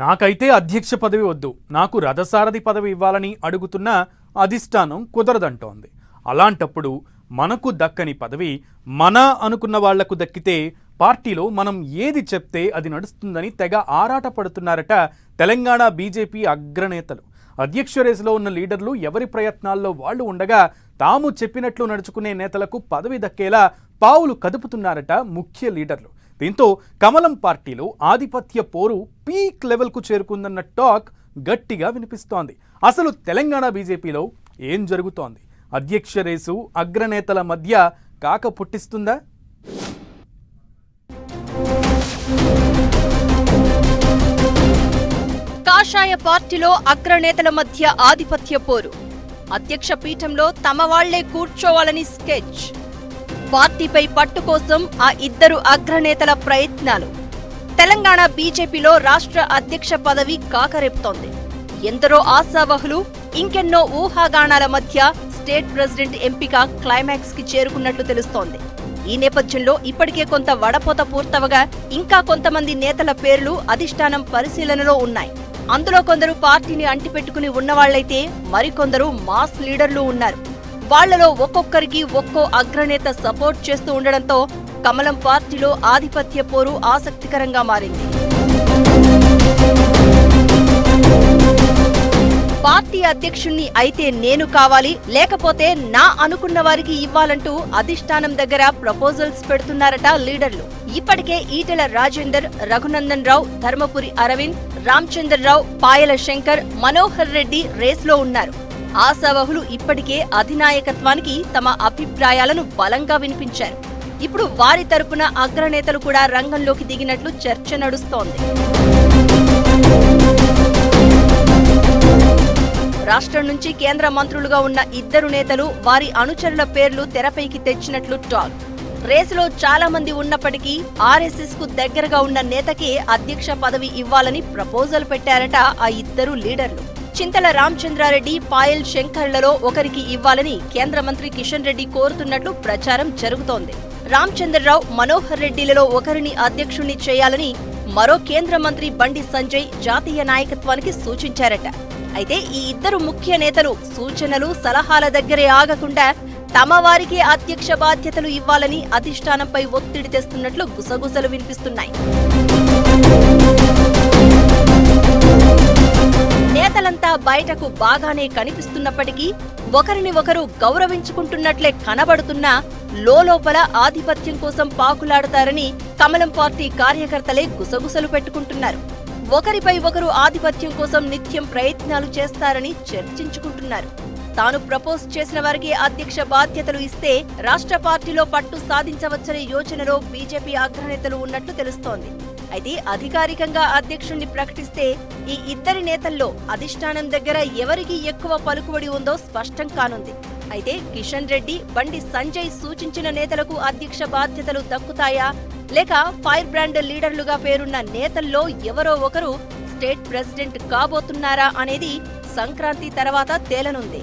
నాకైతే అధ్యక్ష పదవి వద్దు, నాకు రథసారథి పదవి ఇవ్వాలని అడుగుతున్న అధిష్టానం కుదరదంటోంది. అలాంటప్పుడు మనకు దక్కని పదవి మన అనుకున్న వాళ్లకు దక్కితే పార్టీలో మనం ఏది చెప్తే అది నడుస్తుందని తెగ ఆరాట పడుతున్నారట తెలంగాణ బీజేపీ అగ్రనేతలు. అధ్యక్ష రేసులో ఉన్న లీడర్లు ఎవరి ప్రయత్నాల్లో వాళ్ళు ఉండగా తాము చెప్పినట్లు నడుచుకునే నేతలకు పదవి దక్కేలా పావులు కదుపుతున్నారట ముఖ్య లీడర్లు. దీంతో కమలం పార్టీలో ఆధిపత్య పోరు పీక్ లెవెల్కు చేరుకుందన్న టాక్ గట్టిగా వినిపిస్తోంది. అసలు తెలంగాణ బీజేపీలో ఏం జరుగుతోంది? అధ్యక్ష రేసు అగ్రనేతల మధ్య కాక పుట్టిస్తుందా? కాషాయ పార్టీలో అగ్రనేతల మధ్య ఆధిపత్య పోరు. అధ్యక్ష పీఠంలో తమ వాళ్లే కూర్చోవాలని స్కెచ్. పార్టీపై పట్టు కోసం ఆ ఇద్దరు అగ్రనేతల ప్రయత్నాలు. తెలంగాణ బీజేపీలో రాష్ట్ర అధ్యక్ష పదవి కాకరేపుతోంది. ఎందరో ఆశావహులు, ఇంకెన్నో ఊహాగానాల మధ్య స్టేట్ ప్రెసిడెంట్ ఎంపిక క్లైమాక్స్ కి చేరుకున్నట్లు తెలుస్తోంది. ఈ నేపథ్యంలో ఇప్పటికే కొంత వడపోత పూర్తవగా ఇంకా కొంతమంది నేతల పేర్లు అధిష్టానం పరిశీలనలో ఉన్నాయి. అందులో కొందరు పార్టీని అంటిపెట్టుకుని ఉన్నవాళ్లైతే మరికొందరు మాస్ లీడర్లు ఉన్నారు. వాళ్లలో ఒక్కొక్కరికి ఒక్కో అగ్రనేత సపోర్ట్ చేస్తూ ఉండడంతో కమలం పార్టీలో ఆధిపత్య పోరు ఆసక్తికరంగా మారింది. పార్టీ అధ్యక్షుణ్ణి అయితే నేను కావాలి, లేకపోతే నా అనుకున్న వారికి ఇవ్వాలంటూ అధిష్టానం దగ్గర ప్రపోజల్స్ పెడుతున్నారట లీడర్లు. ఇప్పటికే ఈటెల రాజేందర్, రఘునందన్ రావు, ధర్మపురి అరవింద్, రామచంద్రరావు, పాయల శంకర్, మనోహర్ రెడ్డి రేస్లో ఉన్నారు. ఆశావహులు ఇప్పటికే అధినాయకత్వానికి తమ అభిప్రాయాలను బలంగా వినిపించారు. ఇప్పుడు వారి తరపున అగ్రనేతలు కూడా రంగంలోకి దిగినట్లు చర్చ నడుస్తోంది. రాష్ట్రం నుంచి కేంద్ర మంత్రులుగా ఉన్న ఇద్దరు నేతలు వారి అనుచరుల పేర్లు తెరపైకి తెచ్చినట్లు టాక్. రేసులో చాలా మంది ఉన్నప్పటికీ ఆర్ఎస్ఎస్ కు దగ్గరగా ఉన్న నేతకే అధ్యక్ష పదవి ఇవ్వాలని ప్రపోజల్ పెట్టారట ఆ ఇద్దరు లీడర్లు. చింతల రామచంద్రారెడ్డి, పాయల్ శంకర్లలో ఒకరికి ఇవ్వాలని కేంద్ర మంత్రి కిషన్ రెడ్డి కోరుతున్నట్లు ప్రచారం జరుగుతోంది. రామచంద్రరావు, మనోహర్ రెడ్డిలలో ఒకరిని అధ్యక్షుణ్ణి చేయాలని మరో కేంద్ర మంత్రి బండి సంజయ్ జాతీయ నాయకత్వానికి సూచించారట. అయితే ఈ ఇద్దరు ముఖ్య నేతలు సూచనలు, సలహాల దగ్గరే ఆగకుండా తమ వారికే అధ్యక్ష బాధ్యతలు ఇవ్వాలని అధిష్టానంపై ఒత్తిడి తెస్తున్నట్లు గుసగుసలు వినిపిస్తున్నాయి. నేతలంతా బయటకు బాగానే కనిపిస్తున్నప్పటికీ ఒకరిని ఒకరు గౌరవించుకుంటున్నట్లే కనబడుతున్నా లోలోపల ఆధిపత్యం కోసం పాకులాడతారని కమలం పార్టీ కార్యకర్తలే గుసగుసలు పెట్టుకుంటున్నారు. ఒకరిపై ఒకరు ఆధిపత్యం కోసం నిత్యం ప్రయత్నాలు చేస్తారని చర్చించుకుంటున్నారు. తాను ప్రపోజ్ చేసిన వారికి అధ్యక్ష బాధ్యతలు ఇస్తే రాష్ట్ర పార్టీలో పట్టు సాధించవచ్చనే యోచనలో బీజేపీ అగ్రనేతలు ఉన్నట్లు తెలుస్తోంది. అయితే అధికారికంగా అధ్యక్షుణ్ణి ప్రకటిస్తే ఈ ఇద్దరి నేతల్లో అధిష్టానం దగ్గర ఎవరికి ఎక్కువ పలుకుబడి ఉందో స్పష్టం కానుంది. అయితే కిషన్ రెడ్డి, బండి సంజయ్ సూచించిన నేతలకు అధ్యక్ష బాధ్యతలు దక్కుతాయా, లేక ఫైర్ బ్రాండ్ లీడర్లుగా పేరున్న నేతల్లో ఎవరో ఒకరు స్టేట్ ప్రెసిడెంట్ కాబోతున్నారా అనేది సంక్రాంతి తర్వాత తేలనుంది.